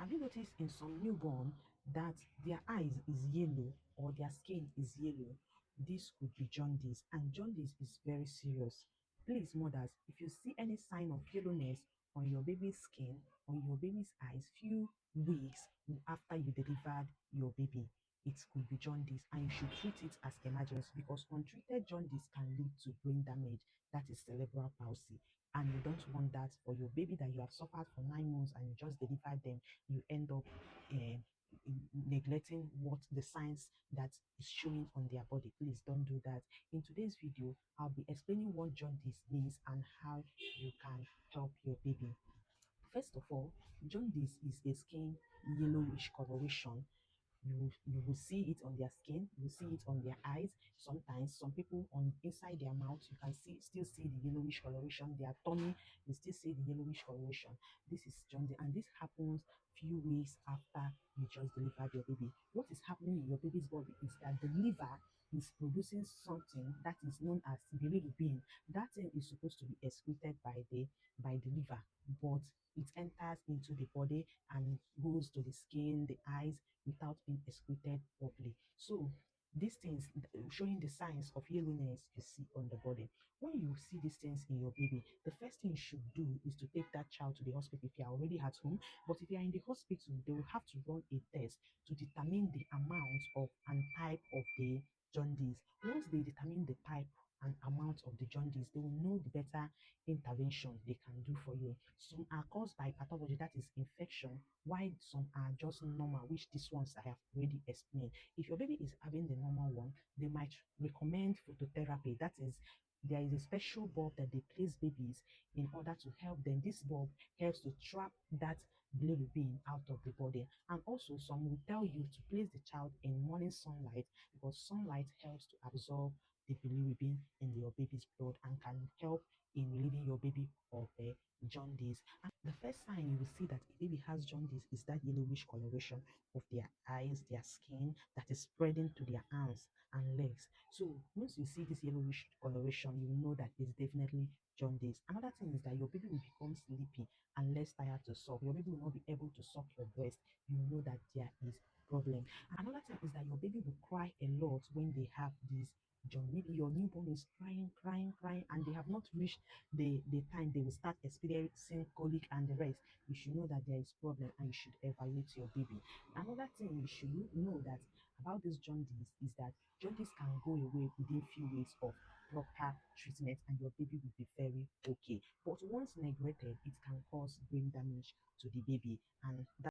Have you noticed in some newborn that their eyes is yellow or their skin is yellow? This could be jaundice, and jaundice is very serious. Please, mothers, if you see any sign of yellowness on your baby's skin, on your baby's eyes, few weeks after you delivered your baby, it could be jaundice, and you should treat it as emergency because untreated jaundice can lead to brain damage, that is cerebral palsy. And you don't want that for your baby that you have suffered for 9 months and you just delivered them. You end up neglecting what the signs that is showing on their body. Please don't do that. In today's video, I'll be explaining what jaundice means and how you can help your baby. First of all, jaundice is a skin yellowish coloration. You will see it on their skin, you will see it on their eyes. Sometimes some people on inside their mouth, you can still see the yellowish coloration. Their tummy, you still see the yellowish coloration. This is jaundice, and this happens few weeks after you just delivered your baby. What is happening in your baby's body is that the liver is producing something that is known as bilirubin. That thing is supposed to be excreted by the liver, but it enters into the body and goes to the skin, the eyes, without being excreted properly. So these things showing the signs of yellowness you see on the body. When you see these things in your baby, the first thing you should do is to take that child to the hospital if you are already at home. But if you are in the hospital, they will have to run a test to determine the amount of and type of the jaundice. Once they determine the type and amount of the jaundice, they will know the better intervention they can do for you. Some are caused by pathology, that is infection, while some are just normal, which these ones I have already explained. If your baby is having the normal one, they might recommend phototherapy. That is, there is a special bulb that they place babies in order to help them. This bulb helps to trap that bilirubin out of the body. And also, some will tell you to place the child in morning sunlight because sunlight helps to absorb the bilirubin in your baby's blood and can help in relieving your baby of jaundice. And the first sign you will see that a baby has jaundice is that yellowish coloration of their eyes, their skin that is spreading to their arms and legs. So once you see this yellowish coloration, you will know that it's definitely jaundice. Another thing is that your baby will become sleepy and less tired to suck. Your baby will not be able to suck your breast. You know that there is problem. Another thing is that your baby will cry a lot when they have this John, maybe your newborn is crying, crying, crying, and they have not reached the time they will start experiencing colic and the rest. You should know that there is problem and you should evaluate your baby. Another thing you should know that about this jaundice is that jaundice can go away within few weeks of proper treatment and your baby will be very okay. But once neglected, it can cause brain damage to the baby, and